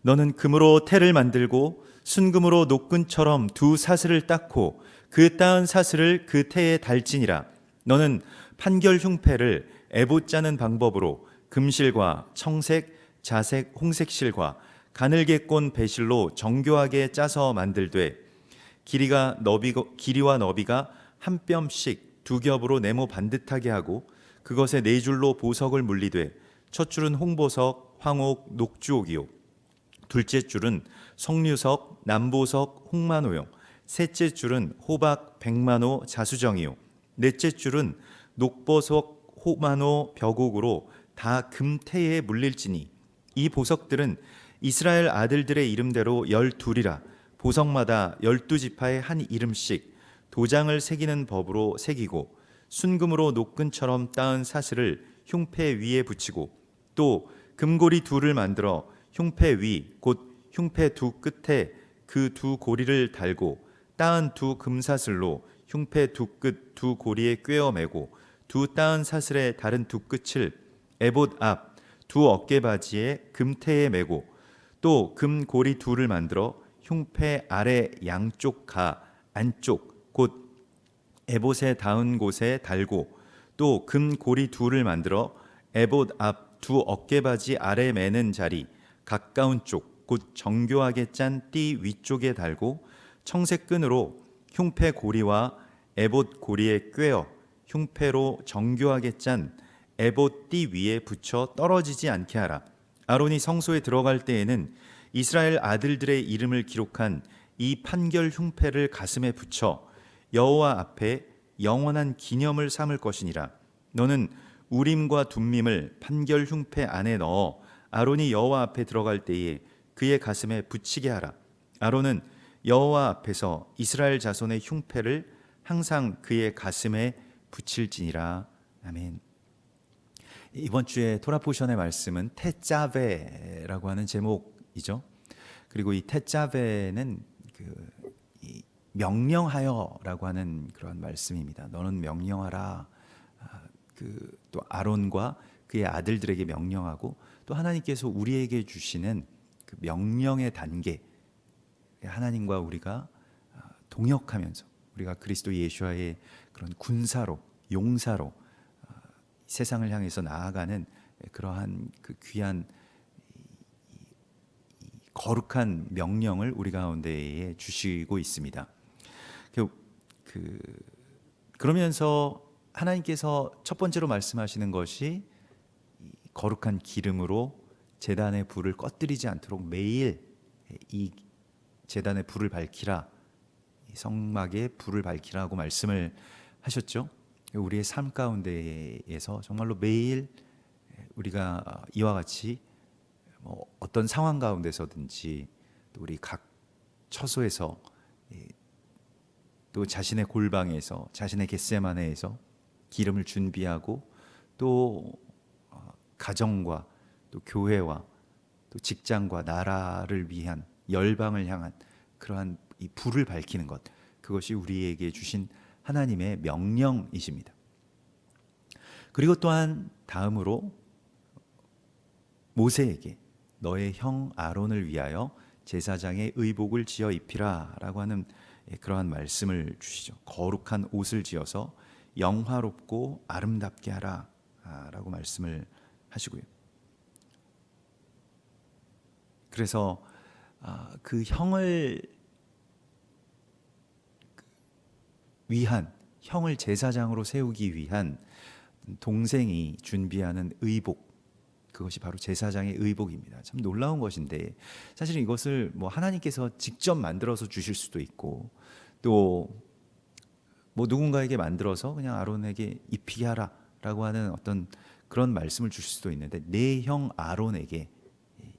너는 금으로 태를 만들고 순금으로 노끈처럼 두 사슬을 닦고 그 따은 사슬을 그 태에 달지니라. 너는 판결 흉패를 에봇 짜는 방법으로 금실과 청색, 자색, 홍색실과 가늘게 꼰 배실로 정교하게 짜서 만들되 길이와 너비가 한 뼘씩 두 겹으로 네모 반듯하게 하고 그것에 네 줄로 보석을 물리되 첫 줄은 홍보석, 황옥, 녹주옥이요 둘째 줄은 석류석, 남보석, 홍만호요 셋째 줄은 호박, 백만호, 자수정이요 넷째 줄은 녹보석, 호만호, 벽옥으로 다 금태에 물릴지니 이 보석들은 이스라엘 아들들의 이름대로 12이라 보석마다 12지파의 한 이름씩 도장을 새기는 법으로 새기고 순금으로 노끈처럼 따은 사슬을 흉패 위에 붙이고 또 금고리 둘을 만들어 흉패 위 곧 흉패 두 끝에 그 두 고리를 달고 따은 두 금사슬로 흉패 두 끝 두 고리에 꿰어 매고 두 따은 사슬의 다른 두 끝을 에봇 앞 두 어깨바지에 금태에 매고 또 금고리 둘을 만들어 흉패 아래 양쪽 가 안쪽 곧 에봇에 닿은 곳에 달고 또 금고리 둘을 만들어 에봇 앞 두 어깨바지 아래 매는 자리 가까운 쪽 곧 정교하게 짠 띠 위쪽에 달고 청색 끈으로 흉패 고리와 에봇 고리에 꿰어 흉패로 정교하게 짠 에봇 띠 위에 붙여 떨어지지 않게 하라. 아론이 성소에 들어갈 때에는 이스라엘 아들들의 이름을 기록한 이 판결 흉패를 가슴에 붙여 여호와 앞에 영원한 기념을 삼을 것이니라. 너는 우림과 둠밈을 판결 흉패 안에 넣어 아론이 여호와 앞에 들어갈 때에 그의 가슴에 붙이게 하라. 아론은 여호와 앞에서 이스라엘 자손의 흉패를 항상 그의 가슴에 붙일지니라. 아멘. 이번 주에 토라 포션의 말씀은 테짜베라고 하는 제목이죠. 그리고 이 테짜베는 이 명령하여라고 하는 그런 말씀입니다. 너는 명령하라. 또 아론과 그의 아들들에게 명령하고 또 하나님께서 우리에게 주시는 그 명령의 단계, 하나님과 우리가 동역하면서 우리가 그리스도 예수와의 그런 군사로 용사로 세상을 향해서 나아가는 그러한 그 귀한 거룩한 명령을 우리 가운데에 주시고 있습니다. 그러면서 하나님께서 첫 번째로 말씀하시는 것이 거룩한 기름으로 제단의 불을 꺼뜨리지 않도록 매일 이 제단의 불을 밝히라, 성막에 불을 밝히라고 말씀을 하셨죠. 우리의 삶 가운데에서 정말로 매일 우리가 이와 같이 어떤 상황 가운데서든지 또 우리 각 처소에서 또 자신의 골방에서 자신의 겟세마네에서 기름을 준비하고 또 가정과 또 교회와 또 직장과 나라를 위한 열방을 향한 그러한 이 불을 밝히는 것, 그것이 우리에게 주신 하나님의 명령이십니다. 그리고 또한 다음으로 모세에게 너의 형 아론을 위하여 제사장의 의복을 지어 입히라 라고 하는 그러한 말씀을 주시죠. 거룩한 옷을 지어서 영화롭고 아름답게 하라 라고 말씀을 하시고요. 그래서 그 형을 위한, 형을 제사장으로 세우기 위한 동생이 준비하는 의복, 그것이 바로 제사장의 의복입니다. 참 놀라운 것인데 사실 이것을 하나님께서 직접 만들어서 주실 수도 있고 또 누군가에게 만들어서 그냥 아론에게 입히게 하라라고 하는 어떤 그런 말씀을 주실 수도 있는데 내 형 아론에게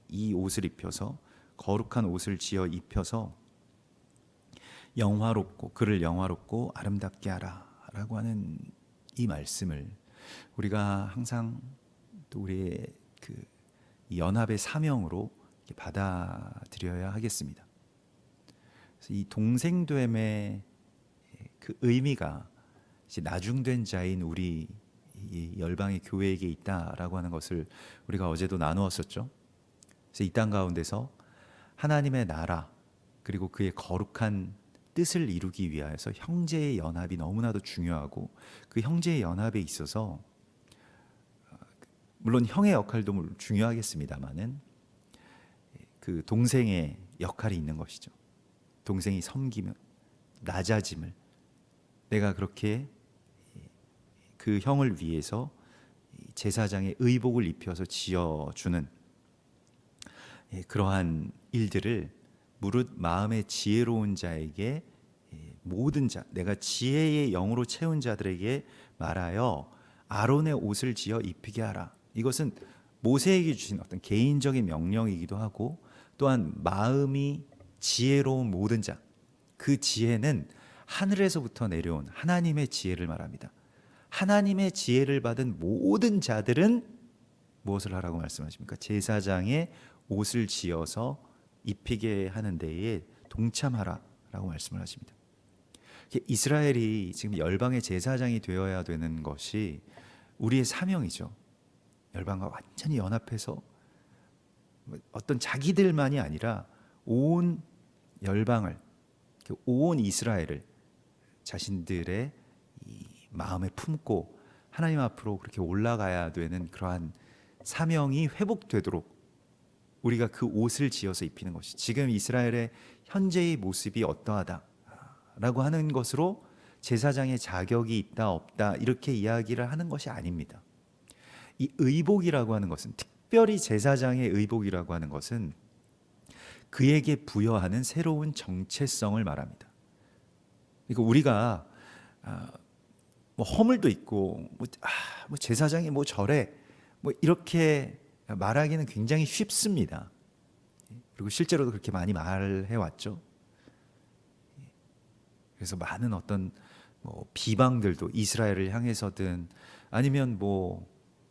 이 옷을 입혀서 거룩한 옷을 지어 입혀서 영화롭고 그를 영화롭고 아름답게 하라라고 하는 이 말씀을 우리가 항상 또 우리의 그 연합의 사명으로 받아들여야 하겠습니다. 그래서 이 동생됨의 그 의미가 이제 나중된 자인 우리 이 열방의 교회에게 있다라고 하는 것을 우리가 어제도 나누었었죠. 그래서 이 땅 가운데서 하나님의 나라 그리고 그의 거룩한 뜻을 이루기 위하여서 형제의 연합이 너무나도 중요하고, 그 형제의 연합에 있어서 물론 형의 역할도 중요하겠습니다만은 그 동생의 역할이 있는 것이죠. 동생이 섬김을, 낮아짐을, 내가 그렇게 그 형을 위해서 제사장의 의복을 입혀서 지어주는 그러한 일들을 무릇 마음의 지혜로운 자에게, 모든 자, 내가 지혜의 영으로 채운 자들에게 말하여 아론의 옷을 지어 입히게 하라. 이것은 모세에게 주신 어떤 개인적인 명령이기도 하고, 또한 마음이 지혜로운 모든 자, 그 지혜는 하늘에서부터 내려온 하나님의 지혜를 말합니다. 하나님의 지혜를 받은 모든 자들은 무엇을 하라고 말씀하십니까? 제사장의 옷을 지어서 입히게 하는 데에 동참하라라고 말씀을 하십니다. 이스라엘이 지금 열방의 제사장이 되어야 되는 것이 우리의 사명이죠. 열방과 완전히 연합해서 어떤 자기들만이 아니라 온 열방을, 온 이스라엘을 자신들의 이 마음에 품고 하나님 앞으로 그렇게 올라가야 되는 그러한 사명이 회복되도록 우리가 그 옷을 지어서 입히는 것이, 지금 이스라엘의 현재의 모습이 어떠하다라고 하는 것으로 제사장의 자격이 있다 없다 이렇게 이야기를 하는 것이 아닙니다. 이 의복이라고 하는 것은, 특별히 제사장의 의복이라고 하는 것은 그에게 부여하는 새로운 정체성을 말합니다. 그러니까 우리가 뭐 허물도 있고 뭐 제사장이 뭐 저래 뭐 이렇게 말하기는 굉장히 쉽습니다. 그리고 실제로도 그렇게 많이 말해 왔죠. 그래서 많은 어떤 뭐 비방들도 이스라엘을 향해서든 아니면 뭐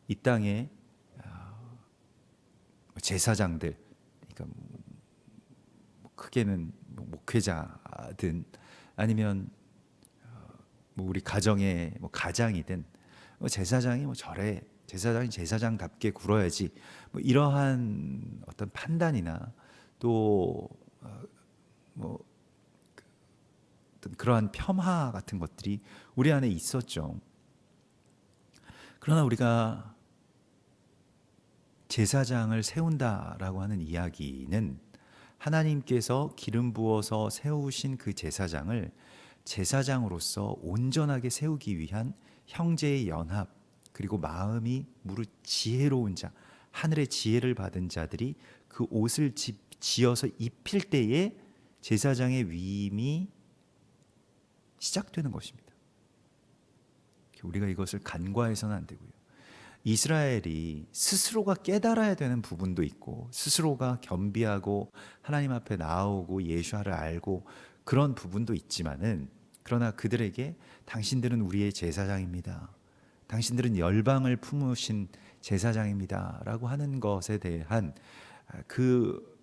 이 땅에 제사장들, 그러니까 뭐 크게는 뭐 목회자든 아니면 뭐 우리 가정의 뭐 가장이든 뭐 제사장이 뭐 저래, 제사장이 제사장답게 굴어야지, 뭐 이러한 어떤 판단이나 또 뭐 어떤 그러한 폄하 같은 것들이 우리 안에 있었죠. 그러나 우리가 제사장을 세운다라고 하는 이야기는 하나님께서 기름 부어서 세우신 그 제사장을 제사장으로서 온전하게 세우기 위한 형제의 연합, 그리고 마음이 무릇 지혜로운 자, 하늘의 지혜를 받은 자들이 그 옷을 지어서 입힐 때에 제사장의 위임이 시작되는 것입니다. 우리가 이것을 간과해서는 안 되고요. 이스라엘이 스스로가 깨달아야 되는 부분도 있고, 스스로가 겸비하고 하나님 앞에 나오고 예수를 알고 그런 부분도 있지만은, 그러나 그들에게 당신들은 우리의 제사장입니다, 당신들은 열방을 품으신 제사장입니다 라고 하는 것에 대한 그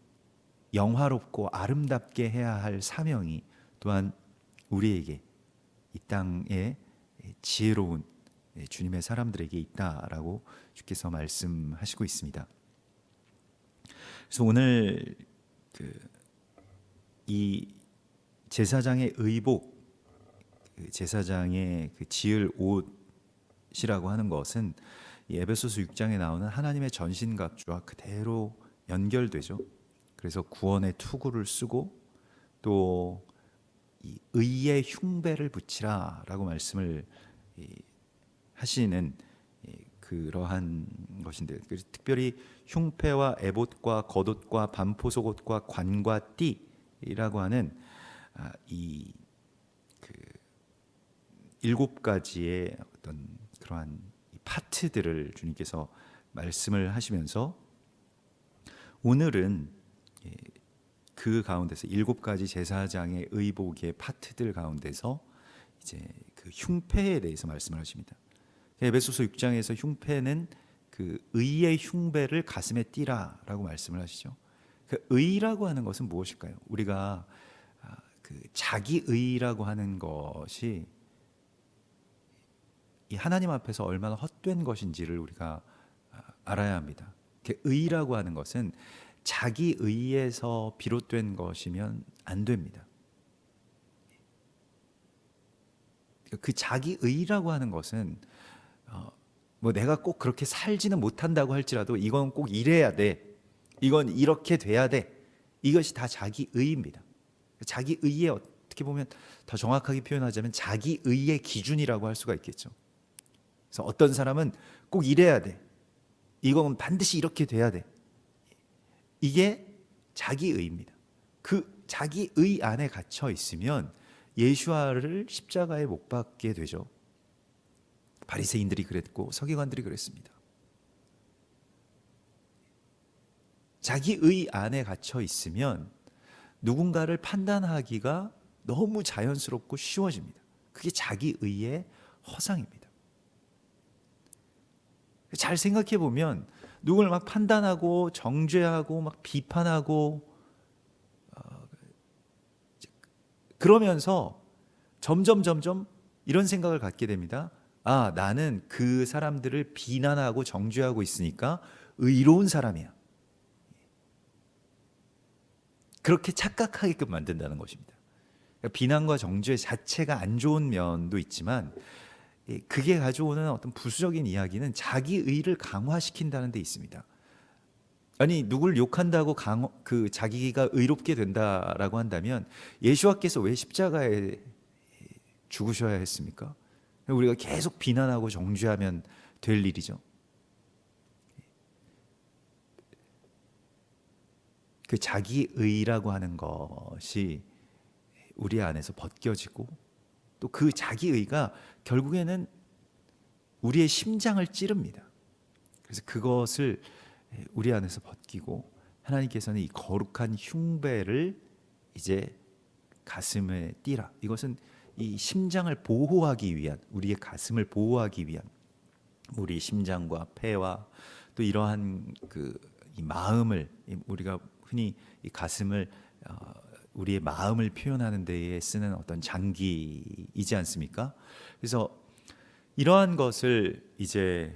영화롭고 아름답게 해야 할 사명이 또한 우리에게, 이 땅에 지혜로운 주님의 사람들에게 있다라고 주께서 말씀하시고 있습니다. 그래서 오늘 이 제사장의 의복, 제사장의 그 지을 옷이라고 하는 것은 이 에베소서 6장에 나오는 하나님의 전신갑주와 그대로 연결되죠. 그래서 구원의 투구를 쓰고 또 이 의의 흉배를 붙이라라고 말씀을 하시는 그러한 것인데, 특별히 흉패와 에봇과 겉옷과 반포속옷과 관과 띠라고 하는 이 그 7가지의 어떤 그러한 파트들을 주님께서 말씀을 하시면서, 오늘은 그 가운데서 7가지 제사장의 의복의 파트들 가운데서 이제 그 흉패에 대해서 말씀을 하십니다. 에베소서 6장에서 흉패는 그 의의 흉배를 가슴에 띠라라고 말씀을 하시죠. 그 의라고 하는 것은 무엇일까요? 우리가 그 자기의라고 하는 것이 이 하나님 앞에서 얼마나 헛된 것인지를 우리가 알아야 합니다. 의라고 하는 것은 자기 의에서 비롯된 것이면 안 됩니다. 그 자기 의라고 하는 것은 뭐 내가 꼭 그렇게 살지는 못한다고 할지라도 이건 꼭 이래야 돼, 이건 이렇게 돼야 돼, 이것이 다 자기 의입니다. 자기 의에 어떻게 보면 더 정확하게 표현하자면 자기 의의 기준이라고 할 수가 있겠죠. 그래서 어떤 사람은 꼭 이래야 돼, 이건 반드시 이렇게 돼야 돼, 이게 자기 의입니다. 그 자기 의 안에 갇혀 있으면 예수와를 십자가에 못 박게 되죠. 바리새인들이 그랬고 서기관들이 그랬습니다. 자기 의 안에 갇혀 있으면 누군가를 판단하기가 너무 자연스럽고 쉬워집니다. 그게 자기 의의 허상입니다. 잘 생각해 보면 누굴 막 판단하고 정죄하고 막 비판하고 그러면서 점점 이런 생각을 갖게 됩니다. 아, 나는 그 사람들을 비난하고 정죄하고 있으니까 의로운 사람이야. 그렇게 착각하게끔 만든다는 것입니다. 비난과 정죄 자체가 안 좋은 면도 있지만 그게 가져오는 어떤 부수적인 이야기는 자기 의를 강화시킨다는 데 있습니다. 아니, 누굴 욕한다고 그 자기가 의롭게 된다라고 한다면 예수와께서 왜 십자가에 죽으셔야 했습니까? 우리가 계속 비난하고 정죄하면 될 일이죠. 그 자기 의라고 하는 것이 우리 안에서 벗겨지고 또 그 자기 의가 결국에는 우리의 심장을 찌릅니다. 그래서 그것을 우리 안에서 벗기고 하나님께서는 이 거룩한 흉배를 이제 가슴에 띠라. 이것은 이 심장을 보호하기 위한, 우리의 가슴을 보호하기 위한, 우리 심장과 폐와 또 이러한 이 마음을, 우리가 흔히 이 가슴을 우리의 마음을 표현하는 데에 쓰는 어떤 장기이지 않습니까? 그래서 이러한 것을 이제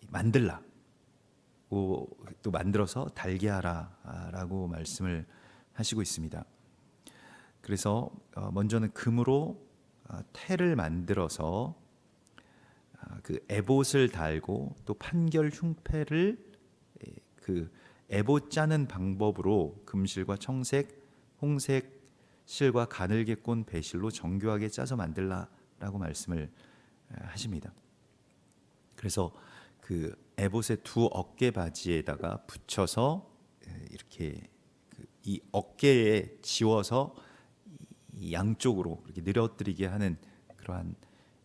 만들라, 또 만들어서 달게 하라라고 말씀을 하시고 있습니다. 그래서 먼저는 금으로 태를 만들어서 그 에봇을 달고 또 판결 흉패를 그 에봇 짜는 방법으로 금실과 청색, 홍색 실과 가늘게 꼰 배실로 정교하게 짜서 만들라라고 말씀을 하십니다. 그래서 그 에봇의 두 어깨 바지에다가 붙여서 이렇게 이 어깨에 지워서 이 양쪽으로 이렇게 늘어뜨리게 하는 그러한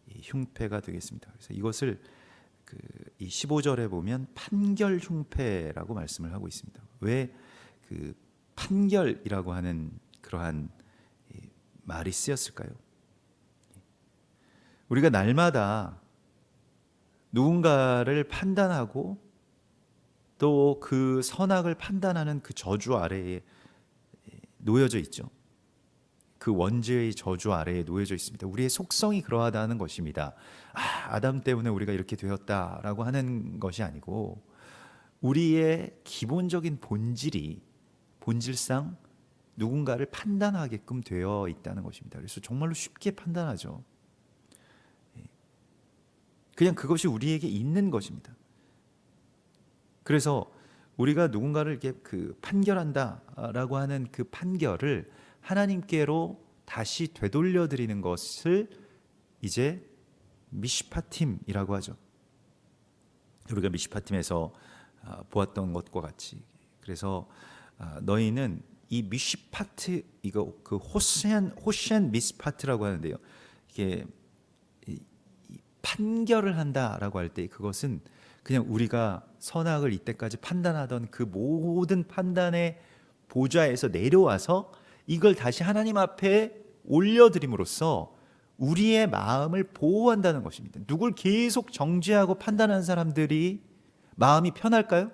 흉패가 되겠습니다. 그래서 이것을 이 15절에 보면 판결 흉패라고 말씀을 하고 있습니다. 왜 그 판결이라고 하는 그러한 말이 쓰였을까요? 우리가 날마다 누군가를 판단하고 또 그 선악을 판단하는 그 저주 아래에 놓여져 있죠. 그 원죄의 저주 아래에 놓여져 있습니다. 우리의 속성이 그러하다는 것입니다. 아담 때문에 우리가 이렇게 되었다라고 하는 것이 아니고 우리의 기본적인 본질상 누군가를 판단하게끔 되어 있다는 것입니다. 그래서 정말로 쉽게 판단하죠. 그냥 그것이 우리에게 있는 것입니다. 그래서 우리가 누군가를 이렇게 판결한다라고 하는 그 판결을 하나님께로 다시 되돌려 드리는 것을 이제 미시파팀이라고 하죠. 우리가 미시파팀에서 보았던 것과 같이, 그래서 너희는 이 미시파트, 이거 그 호셴 미스파트라고 하는데요. 이게 판결을 한다라고 할 때 그것은 그냥 우리가 선악을 이때까지 판단하던 그 모든 판단의 보좌에서 내려와서 이걸 다시 하나님 앞에 올려드림으로써 우리의 마음을 보호한다는 것입니다. 누굴 계속 정죄하고 판단하는 사람들이 마음이 편할까요?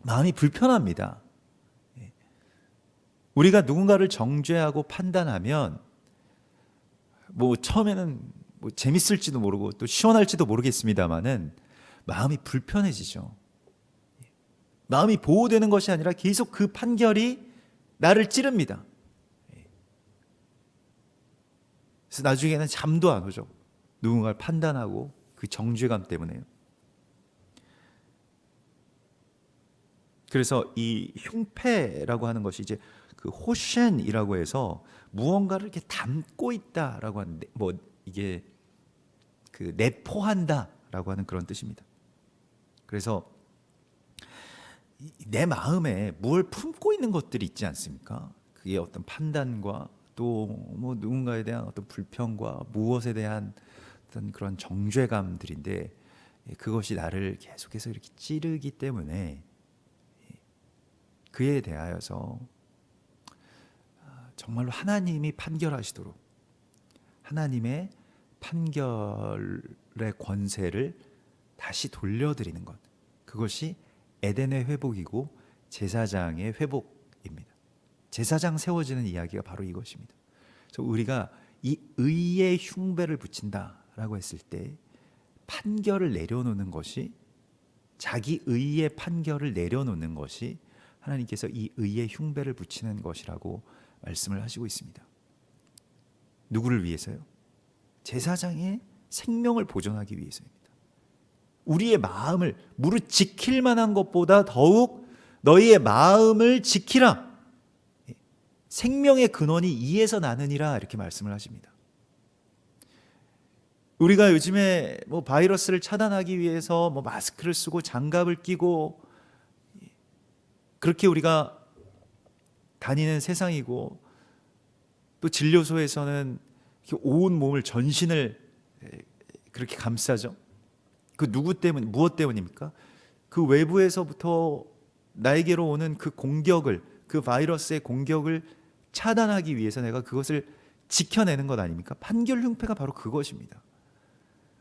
마음이 불편합니다. 우리가 누군가를 정죄하고 판단하면 뭐 처음에는 뭐 재밌을지도 모르고 또 시원할지도 모르겠습니다만은 마음이 불편해지죠. 마음이 보호되는 것이 아니라 계속 그 판결이 나를 찌릅니다. 그래서 나중에는 잠도 안 오죠. 누군가를 판단하고 그 정죄감 때문에요. 그래서 이 흉패라고 하는 것이 이제 그 호셴이라고 해서 무언가를 이렇게 담고 있다라고 하는데, 뭐 이게 그 내포한다라고 하는 그런 뜻입니다. 그래서 내 마음에 뭘 품고 있는 것들이 있지 않습니까? 그게 어떤 판단과 또 뭐 누군가에 대한 어떤 불평과 무엇에 대한 어떤 그런 정죄감들인데, 그것이 나를 계속해서 이렇게 찌르기 때문에 그에 대하여서 정말로 하나님이 판결하시도록 하나님의 판결의 권세를 다시 돌려드리는 것, 그것이 에덴의 회복이고 제사장의 회복입니다. 제사장 세워지는 이야기가 바로 이것입니다. 그래서 우리가 이 의의 흉배를 붙인다라고 했을 때 판결을 내려놓는 것이, 자기 의의 판결을 내려놓는 것이 하나님께서 이 의의 흉배를 붙이는 것이라고 말씀을 하시고 있습니다. 누구를 위해서요? 제사장의 생명을 보존하기 위해서입니다. 우리의 마음을 무릇 지킬 만한 것보다 더욱 너희의 마음을 지키라. 생명의 근원이 이에서 나느니라, 이렇게 말씀을 하십니다. 우리가 요즘에 뭐 바이러스를 차단하기 위해서 뭐 마스크를 쓰고 장갑을 끼고 그렇게 우리가 다니는 세상이고, 또 진료소에서는 온 몸을, 전신을 그렇게 감싸죠. 그 누구 때문, 무엇 때문입니까? 그 외부에서부터 나에게로 오는 그 공격을, 그 바이러스의 공격을 차단하기 위해서 내가 그것을 지켜내는 것 아닙니까? 판결 흉패가 바로 그것입니다.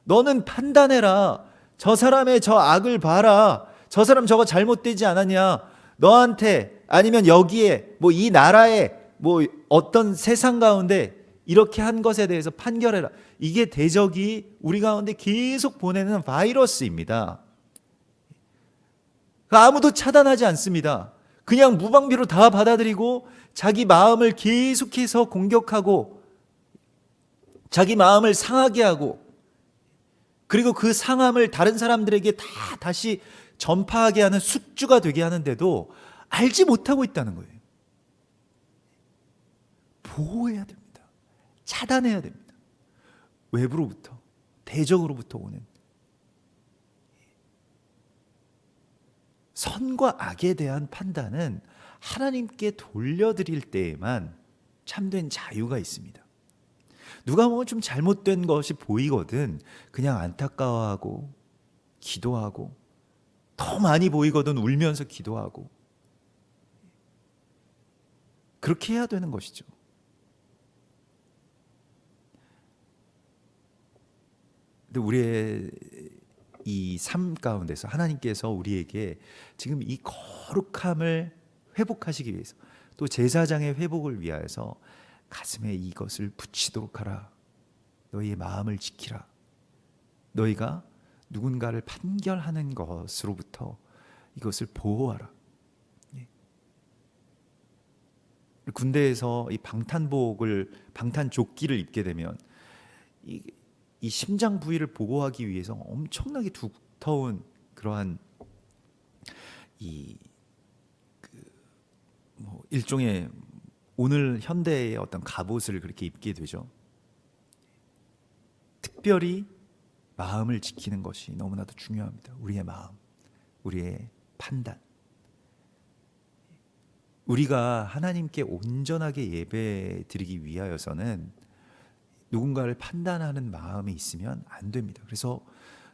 너는 판단해라. 저 사람의 저 악을 봐라. 저 사람 저거 잘못되지 않았냐? 너한테, 아니면 여기에, 뭐 이 나라에, 뭐 어떤 세상 가운데 이렇게 한 것에 대해서 판결해라. 이게 대적이 우리 가운데 계속 보내는 바이러스입니다. 아무도 차단하지 않습니다. 그냥 무방비로 다 받아들이고 자기 마음을 계속해서 공격하고 자기 마음을 상하게 하고, 그리고 그 상함을 다른 사람들에게 다 다시 전파하게 하는 숙주가 되게 하는데도 알지 못하고 있다는 거예요. 보호해야 됩니다. 차단해야 됩니다. 외부로부터, 대적으로부터 오는 선과 악에 대한 판단은 하나님께 돌려드릴 때에만 참된 자유가 있습니다. 누가 보면 좀 잘못된 것이 보이거든 그냥 안타까워하고 기도하고, 더 많이 보이거든 울면서 기도하고, 그렇게 해야 되는 것이죠. 근데 우리의 이 삶 가운데서 하나님께서 우리에게 지금 이 거룩함을 회복하시기 위해서, 또 제사장의 회복을 위하여서 가슴에 이것을 붙이도록 하라. 너희의 마음을 지키라. 너희가 누군가를 판결하는 것으로부터 이것을 보호하라. 군대에서 이 방탄조끼를 입게 되면 이 심장 부위를 보호하기 위해서 엄청나게 두터운 그러한 뭐 일종의 오늘 현대의 어떤 갑옷을 그렇게 입게 되죠. 특별히 마음을 지키는 것이 너무나도 중요합니다. 우리의 마음, 우리의 판단. 우리가 하나님께 온전하게 예배 드리기 위하여서는 누군가를 판단하는 마음이 있으면 안 됩니다. 그래서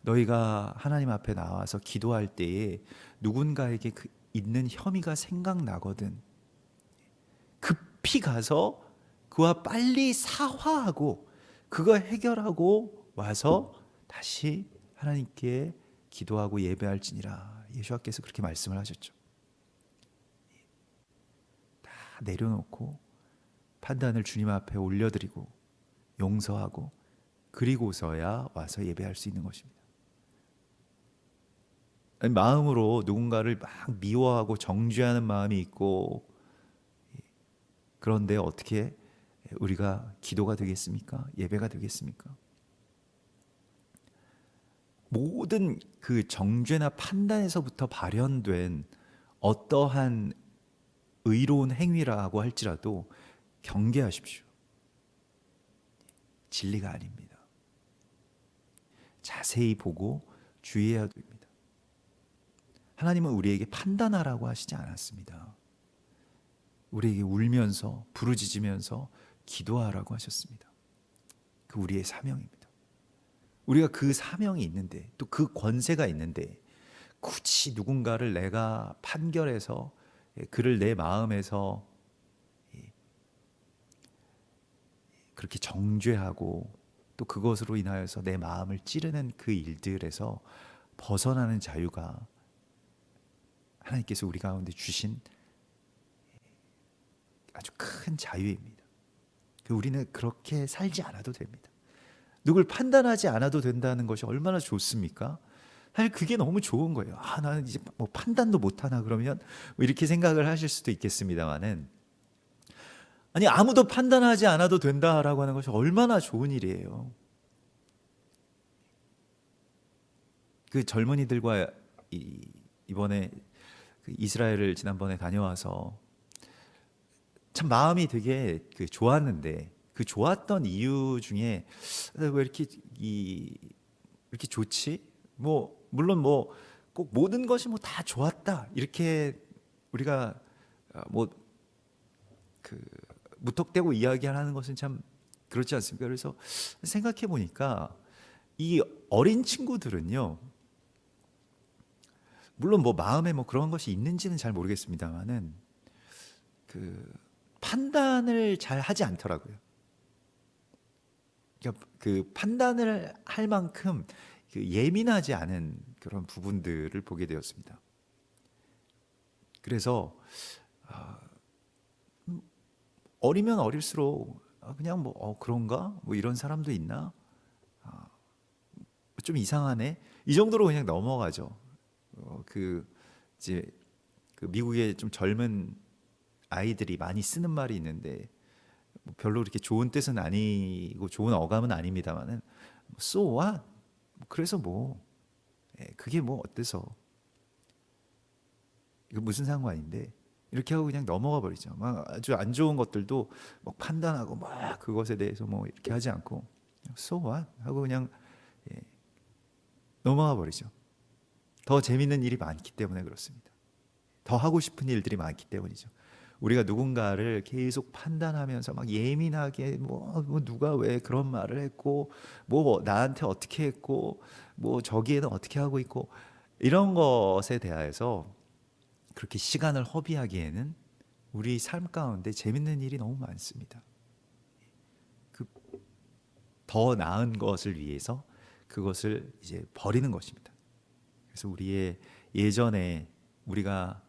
너희가 하나님 앞에 나와서 기도할 때에 누군가에게 있는 혐의가 생각나거든 급히 가서 그와 빨리 사화하고 그거 해결하고 와서 다시 하나님께 기도하고 예배할지니라. 예수님께서 그렇게 말씀을 하셨죠. 다 내려놓고 판단을 주님 앞에 올려드리고 용서하고 그리고서야 와서 예배할 수 있는 것입니다. 아니, 마음으로 누군가를 막 미워하고 정죄하는 마음이 있고, 그런데 어떻게 우리가 기도가 되겠습니까? 예배가 되겠습니까? 모든 그 정죄나 판단에서부터 발현된 어떠한 의로운 행위라고 할지라도 경계하십시오. 진리가 아닙니다. 자세히 보고 주의해야 됩니다. 하나님은 우리에게 판단하라고 하시지 않았습니다. 우리에게 울면서 부르짖으면서 기도하라고 하셨습니다. 그 우리의 사명입니다. 우리가 그 사명이 있는데, 또 그 권세가 있는데, 굳이 누군가를 내가 판결해서 그를 내 마음에서 그렇게 정죄하고 또 그것으로 인하여서 내 마음을 찌르는 그 일들에서 벗어나는 자유가 하나님께서 우리 가운데 주신 아주 큰 자유입니다. 우리는 그렇게 살지 않아도 됩니다. 누굴 판단하지 않아도 된다는 것이 얼마나 좋습니까? 사실 그게 너무 좋은 거예요. 나는 이제 뭐 판단도 못하나 그러면 이렇게 생각을 하실 수도 있겠습니다만은, 아니 아무도 판단하지 않아도 된다라고 하는 것이 얼마나 좋은 일이에요. 그 젊은이들과 이번에 그 이스라엘을 지난번에 다녀와서 참 마음이 되게 좋았는데, 그 좋았던 이유 중에 왜 이렇게 이렇게 좋지? 뭐 물론 뭐 꼭 모든 것이 뭐 다 좋았다 이렇게 우리가 뭐 그 무턱대고 이야기하는 것은 참 그렇지 않습니까? 그래서 생각해 보니까 이 어린 친구들은요, 물론 뭐 마음에 뭐 그런 것이 있는지는 잘 모르겠습니다만은 그 판단을 잘 하지 않더라고요. 그러니까 그 판단을 할 만큼 그 예민하지 않은 그런 부분들을 보게 되었습니다. 그래서 어리면 어릴수록 그냥 뭐 그런가? 뭐 이런 사람도 있나? 좀 이상하네. 이 정도로 그냥 넘어가죠. 그 이제 그 미국의 좀 젊은 아이들이 많이 쓰는 말이 있는데, 뭐 별로 그렇게 좋은 뜻은 아니고 좋은 어감은 아닙니다만은 so what? 그래서 뭐 그게 뭐 어때서, 이거 무슨 상관인데, 이렇게 하고 그냥 넘어가 버리죠. 막 아주 안 좋은 것들도 막 판단하고 막 그것에 대해서 뭐 이렇게 하지 않고 so what? 하고 그냥 넘어가 버리죠. 더 재밌는 일이 많기 때문에 그렇습니다. 더 하고 싶은 일들이 많기 때문이죠. 우리가 누군가를 계속 판단하면서 막 예민하게 뭐 누가 왜 그런 말을 했고, 뭐 나한테 어떻게 했고, 뭐 저기에는 어떻게 하고 있고, 이런 것에 대하여서 그렇게 시간을 허비하기에는 우리 삶 가운데 재밌는 일이 너무 많습니다. 그 더 나은 것을 위해서 그것을 이제 버리는 것입니다. 그래서 우리의 예전에 우리가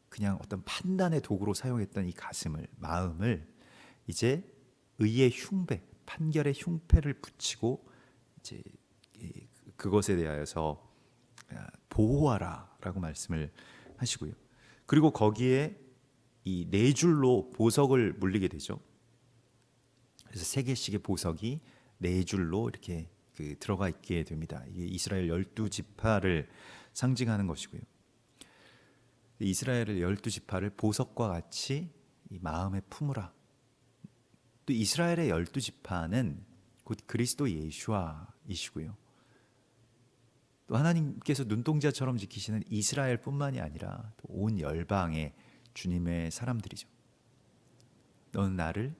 그냥 어떤 판단의 도구로 사용했던 이 가슴을, 마음을 이제 의의 흉배, 판결의 흉패를 붙이고 이제 그것에 대하여서 보호하라라고 말씀을 하시고요. 그리고 거기에 이 네 줄로 보석을 물리게 되죠. 그래서 세 개씩의 보석이 네 줄로 이렇게 들어가 있게 됩니다. 이게 이스라엘 12지파를 상징하는 것이고요. 이스라엘의 12지파를 보석과 같이 이 마음에 품으라. 또 이스라엘의 12지파는 곧 그리스도 예수와이시고요. 또 하나님께서 눈동자처럼 지키시는 이스라엘뿐만이 아니라 또 온 열방의 주님의 사람들이죠. 너는 나를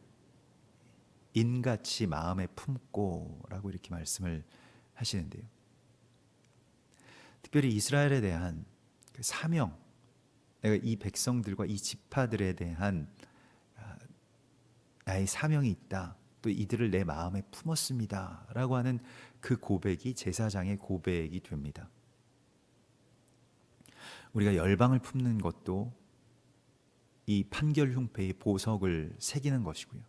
인같이 마음에 품고 라고 이렇게 말씀을 하시는데요. 특별히 이스라엘에 대한 그 사명, 내가 이 백성들과 이 지파들에 대한 나의 사명이 있다, 또 이들을 내 마음에 품었습니다 라고 하는 그 고백이 제사장의 고백이 됩니다. 우리가 열방을 품는 것도 이 판결 흉패의 보석을 새기는 것이고요.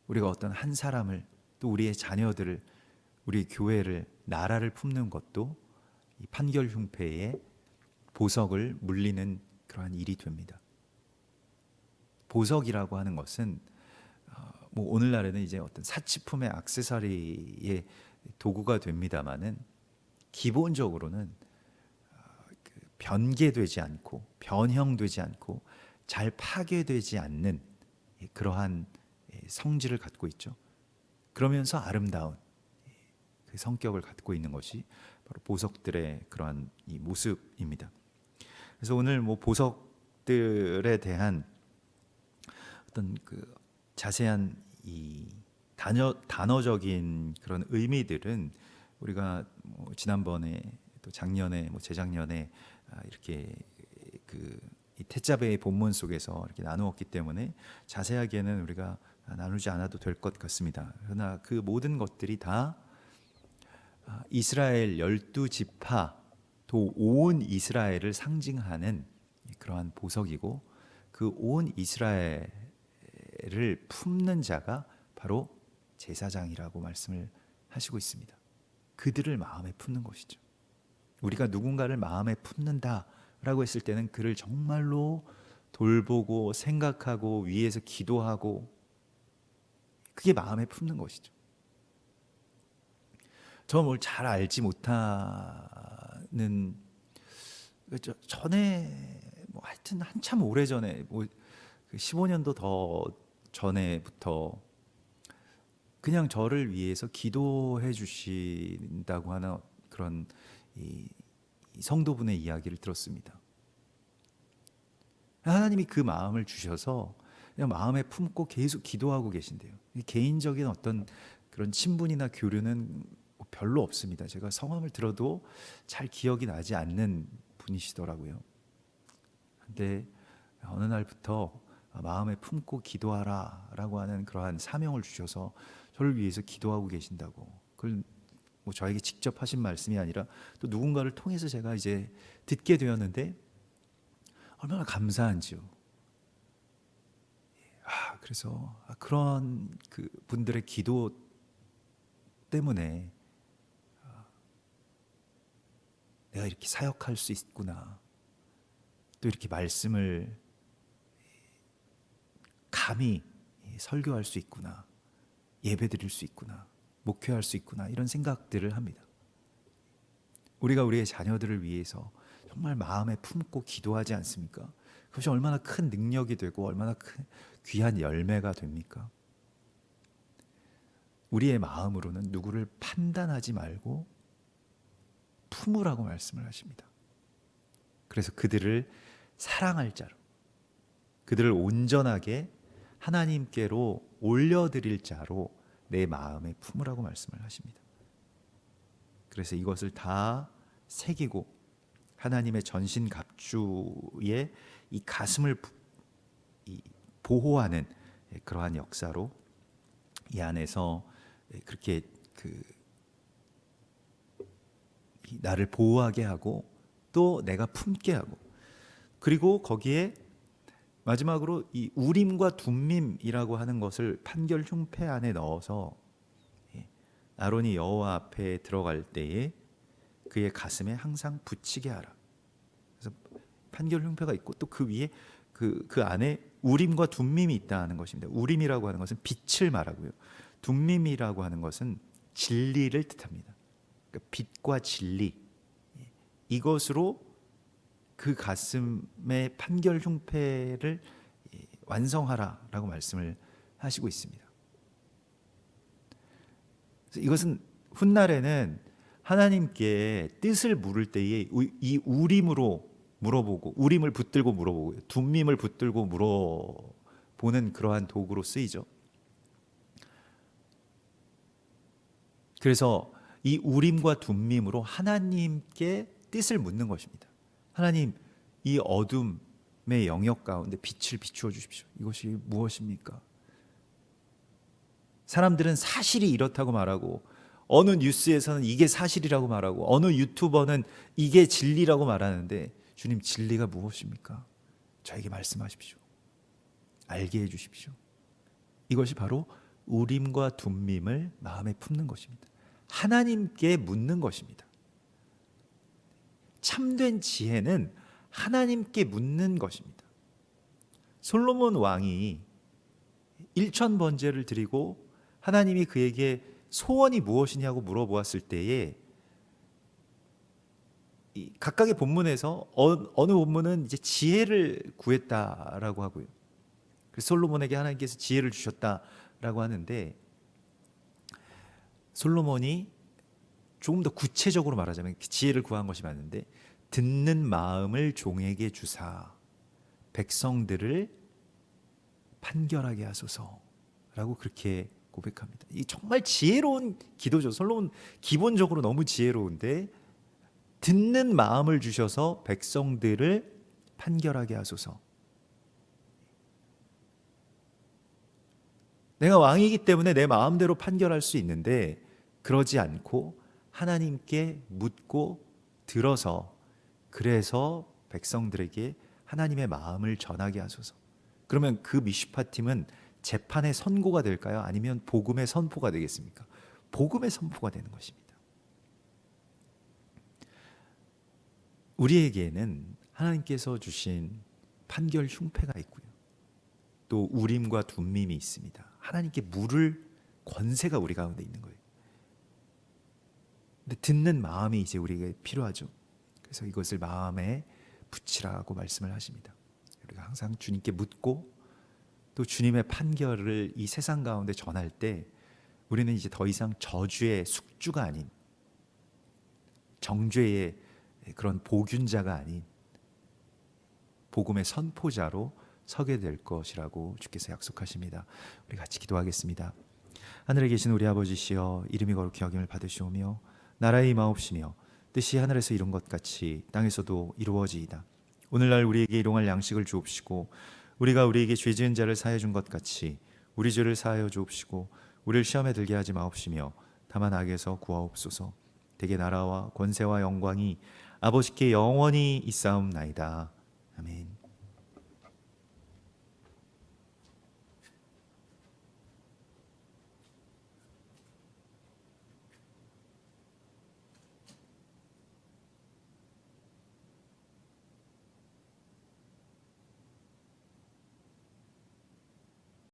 우리가 어떤 한 사람을 또 우리의 자녀들을, 우리 교회를, 나라를 품는 것도 이 판결 흉패의 보석을 물리는 그러한 일이 됩니다. 보석이라고 하는 것은 뭐 오늘날에는 이제 어떤 사치품의 액세서리의 도구가 됩니다마는 기본적으로는 변개되지 않고 변형되지 않고 잘 파괴되지 않는 그러한 성질을 갖고 있죠. 그러면서 아름다운 그 성격을 갖고 있는 것이 바로 보석들의 그러한 이 모습입니다. 그래서 오늘 뭐 보석들에 대한 어떤 그 자세한 이 단어적인 그런 의미들은 우리가 뭐 지난번에 또 작년에 뭐 재작년에 이렇게 이 태자배의 본문 속에서 이렇게 나누었기 때문에 자세하게는 우리가 나누지 않아도 될 것 같습니다. 그러나 그 모든 것들이 다 이스라엘 12지파 또 온 이스라엘을 상징하는 그러한 보석이고, 그 온 이스라엘을 품는 자가 바로 제사장이라고 말씀을 하시고 있습니다. 그들을 마음에 품는 것이죠. 우리가 누군가를 마음에 품는다라고 했을 때는 그를 정말로 돌보고 생각하고 위에서 기도하고, 그게 마음에 품는 것이죠. 저 뭘 잘 알지 못하는, 전에 뭐 하여튼 한참 오래 전에 뭐 15년도 더 전에부터 그냥 저를 위해서 기도해 주신다고 하는 그런 이 성도분의 이야기를 들었습니다. 하나님이 그 마음을 주셔서 그냥 마음에 품고 계속 기도하고 계신대요. 개인적인 어떤 그런 친분이나 교류는 별로 없습니다. 제가 성함을 들어도 잘 기억이 나지 않는 분이시더라고요. 근데 어느 날부터 마음에 품고 기도하라 라고 하는 그러한 사명을 주셔서 저를 위해서 기도하고 계신다고, 그걸 뭐 저에게 직접 하신 말씀이 아니라 또 누군가를 통해서 제가 이제 듣게 되었는데 얼마나 감사한지요. 그래서 그런 그 분들의 기도 때문에 내가 이렇게 사역할 수 있구나, 또 이렇게 말씀을 감히 설교할 수 있구나, 예배 드릴 수 있구나, 목회할 수 있구나, 이런 생각들을 합니다. 우리가 우리의 자녀들을 위해서 정말 마음에 품고 기도하지 않습니까? 그것이 얼마나 큰 능력이 되고 얼마나 큰 귀한 열매가 됩니까? 우리의 마음으로는 누구를 판단하지 말고 품으라고 말씀을 하십니다. 그래서 그들을 사랑할 자로, 그들을 온전하게 하나님께로 올려드릴 자로 내 마음에 품으라고 말씀을 하십니다. 그래서 이것을 다 새기고 하나님의 전신갑주의 이 가슴을 보호하는 그러한 역사로 이 안에서 그렇게 나를 보호하게 하고 또 내가 품게 하고, 그리고 거기에 마지막으로 이 우림과 둠밈이라고 하는 것을 판결 흉패 안에 넣어서 아론이 여호와 앞에 들어갈 때에 그의 가슴에 항상 붙이게 하라. 그래서 판결 흉패가 있고 또 그 위에 그 안에 우림과 둠밈이 있다는 것입니다. 우림이라고 하는 것은 빛을 말하고요. 둠밈이라고 하는 것은 진리를 뜻합니다. 그러니까 빛과 진리, 이것으로 그 가슴의 판결 흉패를 완성하라라고 말씀을 하시고 있습니다. 그래서 이것은 훗날에는 하나님께 뜻을 물을 때에 이 우림으로 물어보고, 우림을 붙들고 물어보고 둠밈을 붙들고 물어보는 그러한 도구로 쓰이죠. 그래서 이 우림과 둠밈으로 하나님께 뜻을 묻는 것입니다. 하나님, 이 어둠의 영역 가운데 빛을 비추어 주십시오. 이것이 무엇입니까? 사람들은 사실이 이렇다고 말하고, 어느 뉴스에서는 이게 사실이라고 말하고, 어느 유튜버는 이게 진리라고 말하는데, 주님, 진리가 무엇입니까? 저에게 말씀하십시오. 알게 해 주십시오. 이것이 바로 우림과 둠밈을 마음에 품는 것입니다. 하나님께 묻는 것입니다. 참된 지혜는 하나님께 묻는 것입니다. 솔로몬 왕이 일천 번제를 드리고 하나님이 그에게 소원이 무엇이냐고 물어보았을 때에 각각의 본문에서 어느 본문은 이제 지혜를 구했다라고 하고요. 그래서 솔로몬에게 하나님께서 지혜를 주셨다라고 하는데, 솔로몬이 조금 더 구체적으로 말하자면 지혜를 구한 것이 맞는데, 듣는 마음을 종에게 주사 백성들을 판결하게 하소서라고 그렇게 고백합니다. 이 정말 지혜로운 기도죠. 솔로몬 기본적으로 너무 지혜로운데, 듣는 마음을 주셔서 백성들을 판결하게 하소서. 내가 왕이기 때문에 내 마음대로 판결할 수 있는데 그러지 않고 하나님께 묻고 들어서, 그래서 백성들에게 하나님의 마음을 전하게 하소서. 그러면 그 미슈파팀은 재판의 선고가 될까요? 아니면 복음의 선포가 되겠습니까? 복음의 선포가 되는 것입니다. 우리에게는 하나님께서 주신 판결 흉패가 있고요, 또 우림과 둠밈이 있습니다. 하나님께 물을 권세가 우리 가운데 있는 거예요. 근데 듣는 마음이 이제 우리에게 필요하죠. 그래서 이것을 마음에 붙이라고 말씀을 하십니다. 우리가 항상 주님께 묻고 또 주님의 판결을 이 세상 가운데 전할 때, 우리는 이제 더 이상 저주의 숙주가 아닌, 정죄의 그런 보균자가 아닌 복음의 선포자로 서게 될 것이라고 주께서 약속하십니다. 우리 같이 기도하겠습니다. 하늘에 계신 우리 아버지시여, 이름이 거룩히 여김을 받으시오며 나라의 임하옵시며 뜻이 하늘에서 이룬 것 같이 땅에서도 이루어지이다. 오늘날 우리에게 일용할 양식을 주옵시고, 우리가 우리에게 죄 지은 자를 사하여 준 것 같이 우리 죄를 사하여 주옵시고, 우리를 시험에 들게 하지 마옵시며 다만 악에서 구하옵소서. 대개 나라와 권세와 영광이 아버지께 영원히 있사옵나이다.